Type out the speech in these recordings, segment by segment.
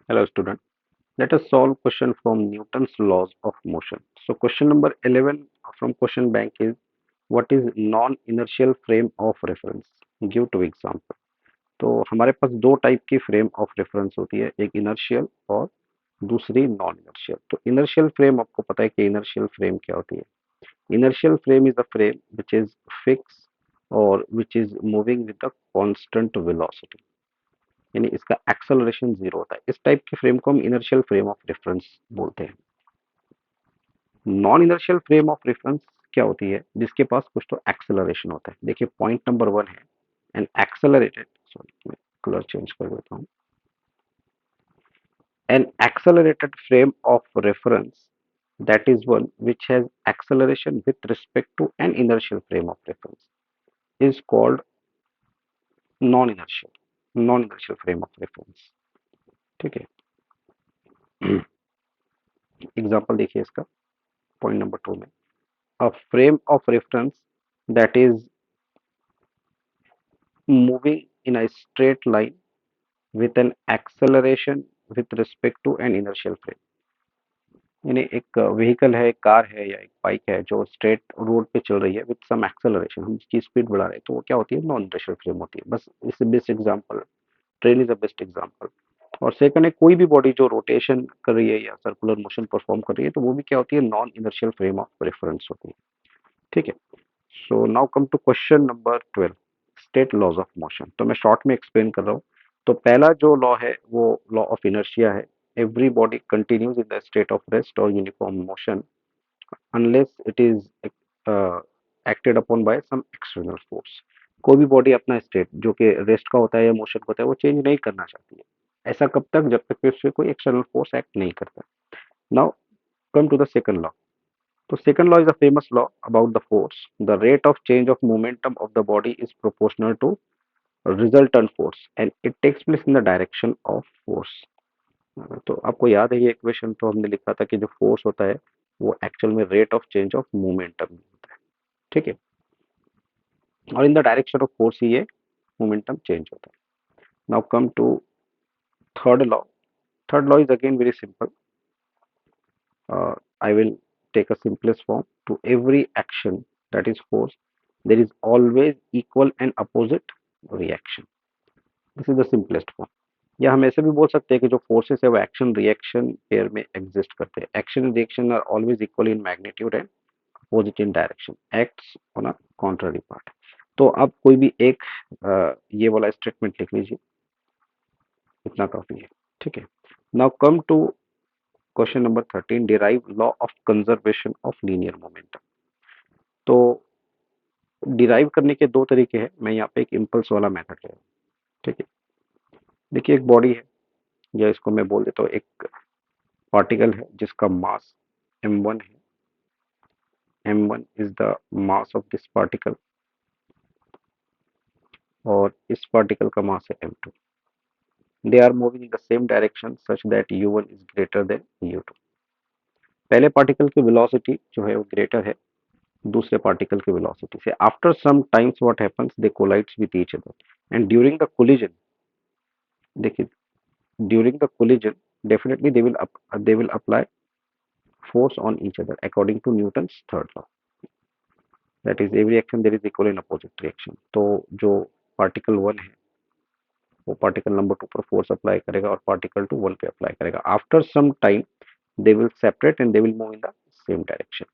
Hello student. Let us solve question from Newton's laws of motion. So question number 11 from question bank is what is non-inertial frame of reference? Give two example. तो हमारे पास दो type की frame of reference होती है, एक inertial और दूसरी non inertial. तो इनर्शियल फ्रेम आपको पता है कि इनर्शियल फ्रेम क्या होती है। Inertial frame is the frame which is fix और which is moving with the constant velocity, यानी इसका एक्सेलरेशन जीरो होता है। इस टाइप की फ्रेम को हम इनर्शियल फ्रेम ऑफ रेफरेंस बोलते हैं। Non inertial frame of reference क्या होती है, जिसके पास कुछ तो एक्सेलरेशन होता है। देखिए पॉइंट नंबर वन है एन एक्सेलरेटेड, सॉरी मैं कलर चेंज कर देता हूँ। N accelerated frame of reference that is one which has acceleration with respect to an inertial frame of reference is called non-inertial frame of reference। ठीक है। Example देखिए इसका point number two में, a frame of reference that is moving in a straight line with an acceleration with respect to an inertial frame। यानी एक vehicle है, एक car है या एक बाइक है जो स्ट्रेट रोड पे चल रही है विद सम एक्सेलरेशन, हम इसकी स्पीड बढ़ा रहे हैं, तो वो क्या होती है, नॉन इनर्शियल फ्रेम होती है। बस इस best example, train is a best example. और सेकंड है कोई भी बॉडी जो रोटेशन कर रही है या सर्कुलर मोशन परफॉर्म कर रही है, तो वो भी क्या होती है, non inertial frame of reference होती है। ठीक है। So now come to question number 12, state laws of motion. तो मैं शॉर्ट में एक्सप्लेन कर रहा हूँ। तो पहला जो लॉ है वो लॉ ऑफ इनर्शिया है। Every body continues in the state of rest और uniform motion unless it is acted upon by some external force. कोई भी बॉडी अपना स्टेट जो कि रेस्ट का होता है या मोशन का होता है वो चेंज नहीं करना चाहती है। ऐसा कब तक, जब तक कि उस पे कोई एक्सटर्नल फोर्स एक्ट नहीं करता। Now come to the second law. So second law is a famous law about the force. The rate of change of momentum of the body is proportional to resultant force and it takes place in the direction of force। तो आपको याद है ये equation, तो हमने लिखा था कि जो फोर्स होता है वो एक्चुअल में rate of change of momentum होता है। ठीक है। और in the direction of force ही ये मोमेंटम चेंज होता है। Now come to third law. Third law is again very simple. I will take a simplest form. To every action that is force, there is always equal and opposite reaction. This is the simplest form. या हम ऐसे भी बोल सकते हैं कि जो forces है वो एक्शन रिएक्शन पेयर में एग्जिस्ट करते हैं। Action reaction are always equal in magnitude and opposite in direction, acts on a contrary part. तो अब कोई भी एक ये वाला स्टेटमेंट लिख लीजिए, इतना काफी है। ठीक है। Now come to question number 13, derive law of conservation of linear momentum. तो डिराइव करने के दो तरीके हैं, मैं यहाँ पे एक इम्पल्स वाला मेथड ले रहा हूँ। ठीक है। देखिए एक बॉडी है, या इसको मैं बोल देता हूँ एक पार्टिकल है जिसका मास m1 है। m1 is the mass of this particle और इस पार्टिकल का मास है m2। They are moving in the same direction such that u1 is greater than u2। पहले पार्टिकल की वेलोसिटी जो है वो ग्रेटर है दूसरे पार्टिकल की वेलोसिटी से। After some times what happens, they collides with each other and during the collision, देखिए during the collision definitely they will apply force on each other according to Newton's third law, that is every action there is equal and opposite reaction। तो जो particle one है वो particle number two पर force apply करेगा और particle two one पे apply करेगा। After some time they will separate and they will move in the same direction.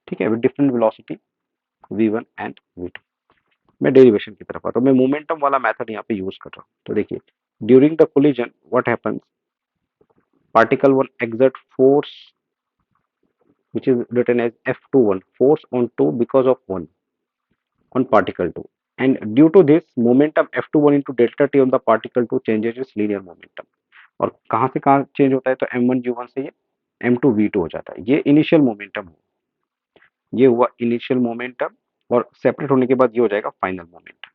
ठीक है, with different velocity v1 and v2। मैं डेरिवेशन की तरफ आता हूँ, मैं मोमेंटम वाला मेथड यहाँ पे यूज कर रहा हूँ। तो देखिए during the collision what happens, particle 1 exert force which is written as F21, force on 2 because of 1 on particle 2, and due to this momentum F21 into delta T on the particle 2 changes its linear momentum। और कहाँ से कहाँ change होता है, तो m1 u1 से ये m2 v2 हो जाता है। ये इनिशियल मोमेंटम हो, ये हुआ इनिशियल मोमेंटम, और सेपरेट होने के बाद ये हो जाएगा फाइनल मोमेंटम।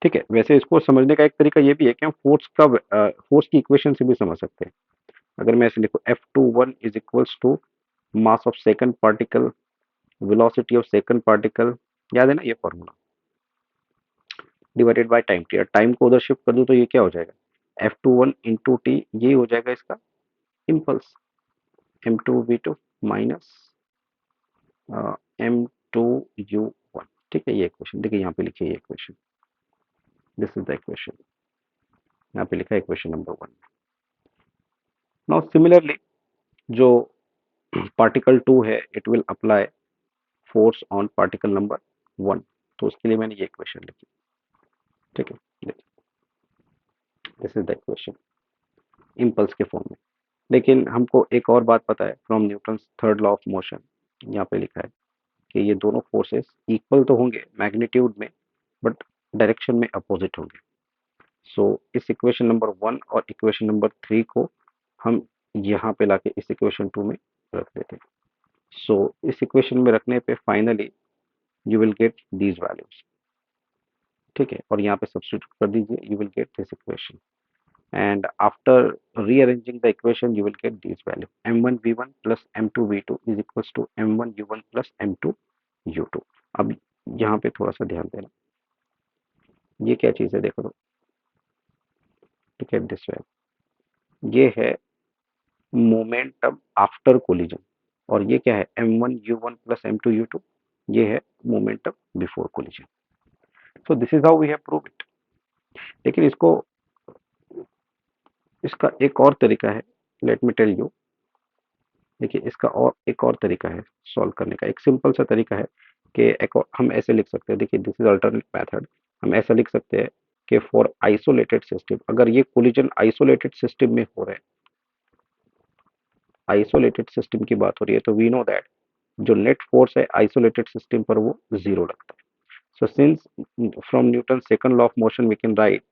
ठीक है। वैसे इसको समझने का एक तरीका ये भी है कि हम फोर्स की इक्वेशन से भी समझ सकते हैं। अगर मैं ऐसे लिखूं F21 is equals to mass of second particle velocity of second particle, याद है ना ये formula, divided by time T. Time को उधर शिफ्ट कर दूं तो ये क्या हो जाएगा, F21 इंटू टी, ये हो जाएगा इसका इम्पल्स, M2V2 माइनस M2U1। ठीक है, ये इक्वेशन देखिए यहाँ पे लिखिए, ये equation, this is the equation, यहाँ पे लिखा है इक्वेशन नंबर 1। नाउ सिमिलरली जो पार्टिकल 2 है, it will apply force on particle number 1, तो उसके लिए मैंने ये इक्वेशन लिखी। ठीक है, this is the equation impulse के फॉर्म में। लेकिन हमको एक और बात पता है from Newton's third law of motion, यहाँ पे लिखा है कि ये दोनों फोर्सेस इक्वल तो होंगे मैग्नीट्यूड में, बट डायरेक्शन में अपोजिट होंगे। सो इस इक्वेशन नंबर 1 और इक्वेशन नंबर 3 को हम यहाँ पे लाके इस इक्वेशन 2 में रख देते हैं। सो इस इक्वेशन में रखने पे finally you will get these values. ठीक है, और यहाँ पे सब्स्टिट्यूट कर दीजिए, you will get this equation, and after rearranging the equation you will get these value, m1v1 plus m2v2 is equals to m1u1 plus m2u2। अब यहाँ पे थोड़ा सा ध्यान देना, ये क्या चीज है देखो तो, ठीक है, दिस वे, ये है मोमेंटम आफ्टर कोलिजन, और ये क्या है m1u1 plus m2u2, ये है momentum before collision. So this is how we have prove it. लेकिन इसका एक और तरीका है, लेट मी टेल यू। देखिए इसका और एक और तरीका है सॉल्व करने का, एक सिंपल सा तरीका है कि हम ऐसे लिख सकते हैं, देखिए दिस इज अल्टरनेट मेथड। हम ऐसा लिख सकते हैं कि फॉर आइसोलेटेड सिस्टम, अगर ये कोलिजन आइसोलेटेड सिस्टम में हो रहा है, आइसोलेटेड सिस्टम की बात हो रही है, तो वी नो दैट जो नेट फोर्स है आइसोलेटेड सिस्टम पर वो जीरो लगता है। So since from Newton second law of motion we can write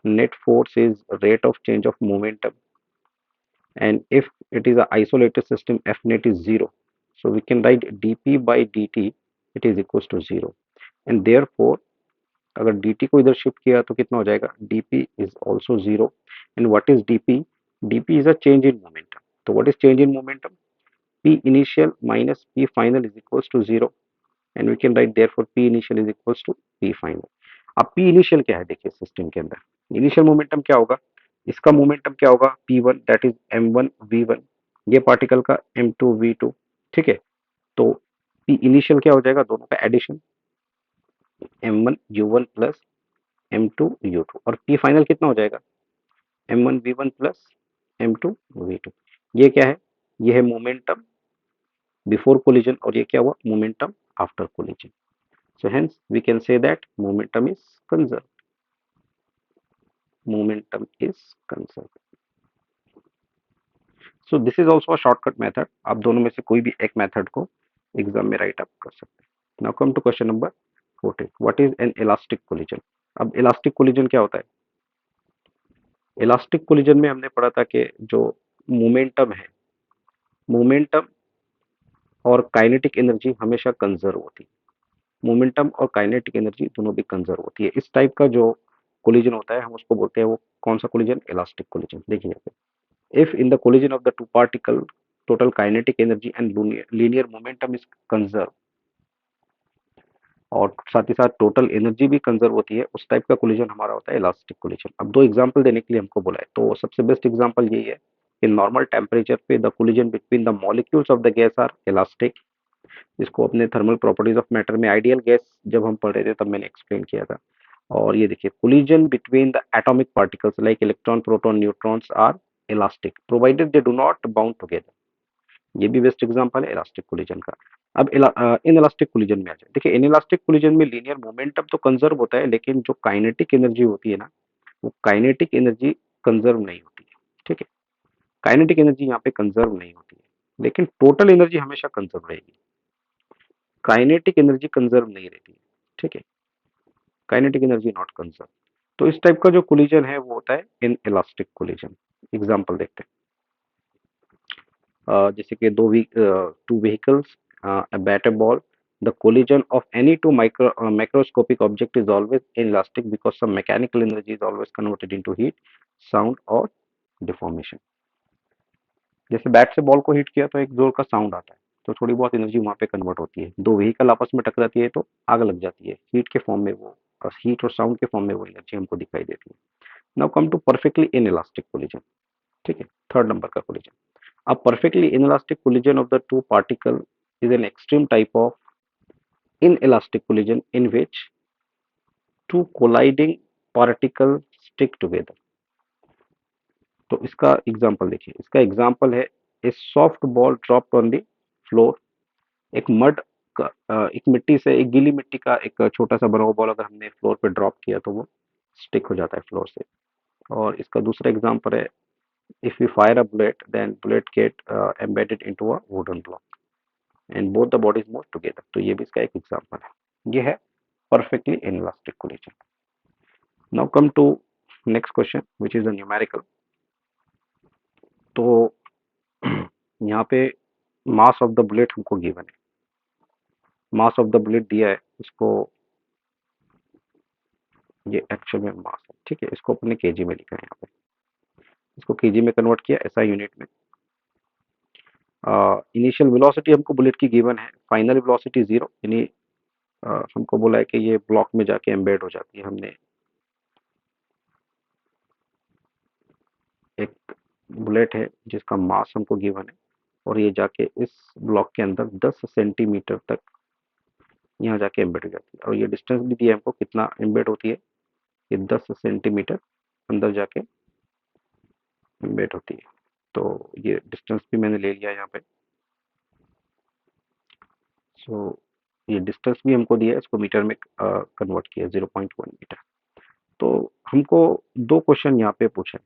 net force is rate of change of momentum, and if it is an isolated system f net is 0, so we can write dp by dt, it is equals to 0, and therefore अगर dt को इधर shift किया तो कितना हो जाएगा, dp is also 0। and what is dp? dp is a change in momentum, तो what is change in momentum? p initial minus p final is equals to 0, and we can write therefore p initial is equals to p final। अब p initial क्या है, देखिए system के अंदर initial momentum क्या होगा, इसका मोमेंटम क्या होगा p1, दैट इज m1v1, ये पार्टिकल का m2v2। ठीक है, तो p इनिशियल क्या हो जाएगा, दोनों का एडिशन m1u1 प्लस m2u2, और p फाइनल कितना हो जाएगा m1v1 प्लस m2v2। ये क्या है, ये है मोमेंटम बिफोर कोलिजन, और ये क्या हुआ momentum after collision. So hence we can say that momentum is conserved. Momentum is conserved. So this is also a shortcut method. आप दोनों में से कोई भी एक मेथड को एग्जाम में राइट अप कर सकते हैं। Now come to question number 14. What is an elastic collision? अब elastic collision क्या होता है? Elastic collision में हमने पढ़ा था कि जो मोमेंटम है, मोमेंटम और काइनेटिक एनर्जी हमेशा कंजर्व होती है। मोमेंटम और काइनेटिक एनर्जी दोनों भी कंजर्व होती है। इस टाइप का जो कोलिजन होता है हम उसको बोलते हैं, वो कौन सा कोलिजन, इलास्टिक कोलिजन। देखिए यहाँ पे, if in the collision of the two particle total kinetic energy and linear momentum is conserve, और साथ ही साथ टोटल एनर्जी भी कंजर्व होती है, उस टाइप का कोलिजन हमारा होता है इलास्टिक कोलिजन। अब दो एग्जांपल देने के लिए हमको बोला है, तो सबसे बेस्ट एग्जांपल यही है कि नॉर्मल टेम्परेचर पे the collision between the molecules of the gas are elastic. इसको अपने थर्मल प्रॉपर्टीज ऑफ मैटर में आइडियल गैस जब हम पढ़ रहे थे तब मैंने एक्सप्लेन किया था। और ये देखिए, collision between the atomic particles like electron, proton, neutrons are elastic provided they do not bound together. ये भी बेस्ट एग्जांपल है इलास्टिक कोलिजन का। अब इन इलास्टिक कोलिजन में आ जाए, देखिए इन इलास्टिक कोलिजन में लीनियर मोमेंटम तो कंजर्व होता है, लेकिन जो काइनेटिक एनर्जी होती है ना, वो काइनेटिक एनर्जी कंजर्व नहीं होती है। ठीक है, काइनेटिक एनर्जी यहाँ पे कंजर्व नहीं होती है, लेकिन टोटल एनर्जी हमेशा कंजर्व रहेगी, काइनेटिक एनर्जी कंजर्व नहीं रहती है। ठीक है, काइनेटिक एनर्जी नॉट कंजर्व। तो इस टाइप का जो कोलिजन है वो होता है इन इलास्टिक कोलिजन। एग्जांपल देखते हैं, जैसे कि two vehicles, a bat, a ball, the collision of any two macroscopic object is always inelastic because some mechanical energy is always converted into heat, sound और deformation। जैसे bat से ball को hit किया तो एक जोर का साउंड आता है, तो थोड़ी बहुत एनर्जी वहां पे कन्वर्ट होती है। दो व्हीकल आपस में टकराती है तो आग लग जाती है, हीट के फॉर्म में वो, और हीट और साउंड के फॉर्म में वो एनर्जी हमको दिखाई देती है। Now come to perfectly inelastic collision. ठीक है, थर्ड नंबर का collision. A perfectly inelastic collision of the two particles is an extreme type of inelastic collision in which two colliding particles stick together. तो इसका example देखिए, इसका example है ए soft ball dropped on the floor. एक mud का एक मिट्टी से, एक गीली मिट्टी का एक छोटा सा बना हुआ बॉल अगर हमने फ्लोर पे ड्रॉप किया तो वो स्टिक हो जाता है फ्लोर से। और इसका दूसरा एग्जांपल है if we fire a bullet then bullet get embedded into a wooden block and both the bodies move together. तो ये भी इसका एक एग्जांपल है। ये है perfectly inelastic collision. Now come to next question which is a numerical। तो यहाँ पे मास ऑफ द बुलेट हमको गिवन है, मास ऑफ द बुलेट दिया है इसको, ये एक्चुअल में मास है। ठीक है, इसको अपने केजी में लिखा है, यहाँ पे इसको केजी में कन्वर्ट किया एसआई यूनिट में। इनिशियल वेलोसिटी हमको बुलेट की गिवन है, फाइनल वेलोसिटी 0, यानी हमको बोला है कि ये ब्लॉक में जाके एम्बेड हो जाती है। हमने एक बुलेट है जिसका मास हमको गिवन है और ये जाके इस ब्लॉक के अंदर 10 सेंटीमीटर तक यहाँ जाके एम्बेड हो जाती है। और ये डिस्टेंस भी दिया है हमको कितना एम्बेड होती है, ये 10 सेंटीमीटर अंदर जाके एम्बेड होती है। तो ये डिस्टेंस भी मैंने ले लिया यहाँ पे। सो ये डिस्टेंस भी हमको दिया है, इसको मीटर में कन्वर्ट किया 0.1 मीटर। तो हमको दो क्वेश्चन यहाँ पे पूछा है।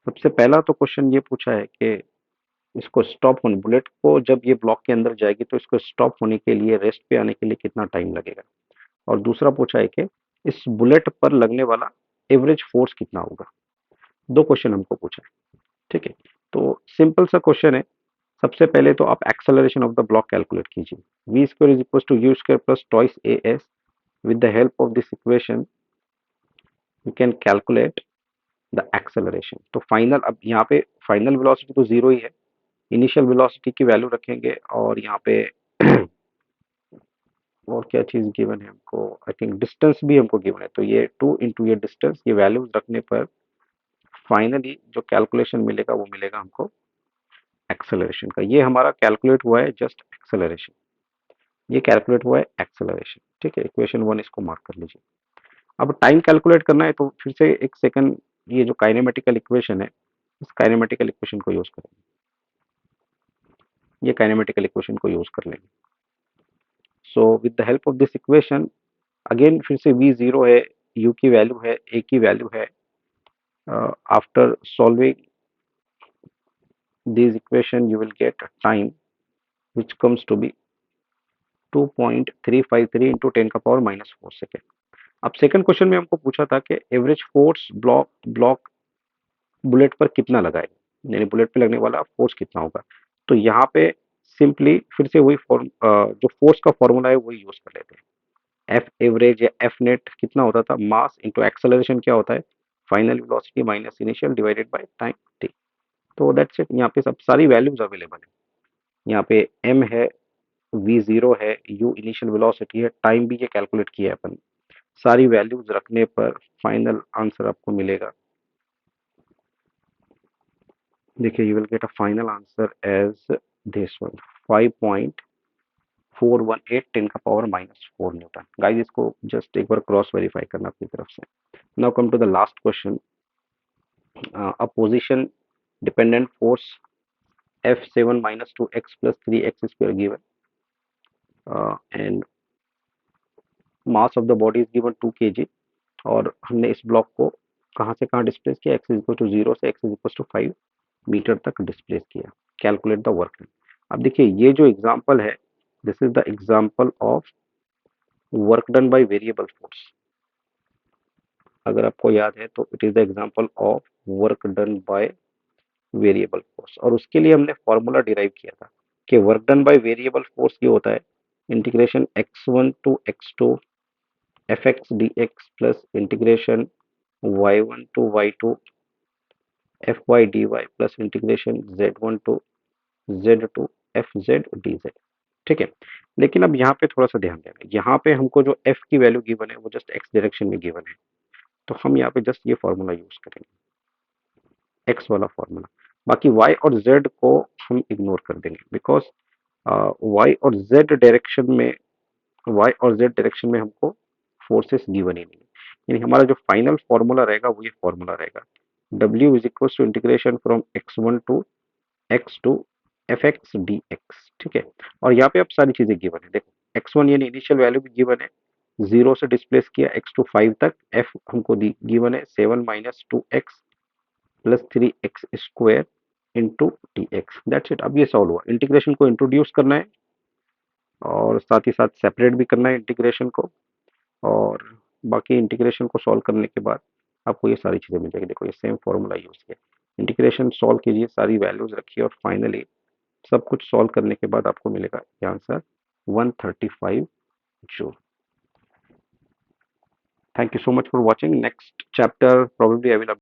सबसे पहला तो क्वेश्चन ये पूछा है कि इसको स्टॉप होने, बुलेट को जब ये ब्लॉक के अंदर जाएगी तो इसको स्टॉप होने के लिए, रेस्ट पे आने के लिए कितना टाइम लगेगा। और दूसरा पूछा है कि इस बुलेट पर लगने वाला एवरेज फोर्स कितना होगा। दो क्वेश्चन हमको पूछा है। ठीक है, तो सिंपल सा क्वेश्चन है। सबसे पहले तो आप acceleration of the block calculate कीजिए, v square is equal to u square plus twice a s. With the help of this equation you can calculate the acceleration. तो फाइनल, अब यहाँ पे फाइनल वेलोसिटी तो जीरो ही है, initial velocity की value रखेंगे और यहाँ पे और क्या चीज गिवन है हमको, आई थिंक डिस्टेंस भी हमको गिवन है। तो ये 2 इंटू ये डिस्टेंस, ये वैल्यूज रखने पर फाइनली जो कैलकुलेशन मिलेगा वो मिलेगा हमको एक्सेलरेशन का। ये हमारा कैलकुलेट हुआ है जस्ट एक्सेलरेशन, ये कैलकुलेट हुआ है एक्सेलरेशन। ठीक है, इक्वेशन 1 इसको मार्क कर लीजिए। अब टाइम कैलकुलेट करना है तो फिर से एक सेकंड, ये जो काइनेमेटिकल इक्वेशन है इस काइनेमेटिकल इक्वेशन को यूज करेंगे, ये काइनेमेटिकल इक्वेशन को यूज कर लेंगे। So with the help of this equation again फिर से v जीरो है, u की वैल्यू है, a की वैल्यू है। After solving this equation you will get a time which comes to be 2.353 into 10 का पावर माइनस 4 सेकेंड। अब second question में हमको पूछा था कि एवरेज फोर्स ब्लॉक बुलेट पर कितना लगाएगा, यानी बुलेट पे लगने वाला फोर्स कितना होगा। तो यहाँ पे सिंपली फिर से वही जो फोर्स का फॉर्मूला है वही यूज कर लेते हैं। एफ एवरेज या एफ नेट कितना होता था, मास इंटू एक्सेलरेशन क्या होता है, final velocity minus initial divided by time T. तो दैट्स इट, यहाँ पे सब सारी वैल्यूज अवेलेबल है। यहाँ पे m है, v जीरो है, u इनिशियल वेलोसिटी है, टाइम भी ये कैलकुलेट किया है अपन। सारी वैल्यूज रखने पर फाइनल आंसर आपको मिलेगा। देखिए you will get a final answer as this one, 5.418 10 का पावर माइनस 4 न्यूटन। गाइस इसको जस्ट एक बार क्रॉस वेरीफाई करना अपनी तरफ से। Now come to the last question. A position dependent force F7 minus 2x plus 3x square given and mass of the body is given 2 kg। और हमने इस ब्लॉक को कहाँ से कहाँ डिस्प्लेस किया, x इज इक्वल टू 0 से x is equal to 5 metre तक डिस्प्लेस किया। Calculate the work done. अब देखिए ये जो एग्जांपल है this is the example of work done by variable force. अगर आपको याद है तो it is the example of work done by variable force. और उसके लिए हमने फॉर्मूला डिराइव किया था कि work done by variable force ये होता है integration x1 to x2 fx dx plus integration y1 to y2 fy dy plus integration z1 to z2 fz dz। ठीक है, लेकिन अब यहाँ पे थोड़ा सा ध्यान देना, यहाँ पे हमको जो f की वैल्यू गिवन है वो जस्ट x डायरेक्शन में गिवन है। तो हम यहाँ पे जस्ट ये फॉर्मूला यूज करेंगे, एक्स वाला फॉर्मूला। बाकी वाई और जेड को हम इग्नोर कर देंगे, बिकॉज वाई और जेड डायरेक्शन में वाई और जेड डायरेक्शन में हमको फोर्सेस गिवन ही नहीं है। यानी हमारा जो फाइनल फॉर्मूला रहेगा वो ये फॉर्मूला रहेगा, W is equal to integration from x1 to x two F x d x. ठीक है, और यहाँ पे अब सारी चीजें गिवन है, देखो x1 यानी इनिशियल वैल्यू भी गिवन है, 0 से डिस्प्लेस किया x टू 5 तक, f हमको दी गिवन है 7 minus 2x plus 3x square into T x. That's it. अब ये सॉल्व हुआ, इंटीग्रेशन को इंट्रोड्यूस करना है और साथ ही साथ सेपरेट भी करना है इंटीग्रेशन को, और बाकी इंटीग्रेशन को सॉल्व करने के बाद आपको ये सारी चीज़ें मिल जाएगी। देखो ये सेम फॉर्मूला यूज किया, इंटीग्रेशन सॉल्व कीजिए, सारी वैल्यूज रखिए, और फाइनली सब कुछ सॉल्व करने के बाद आपको मिलेगा ये answer 135 joule. Thank you so much for watching. Next chapter probably I will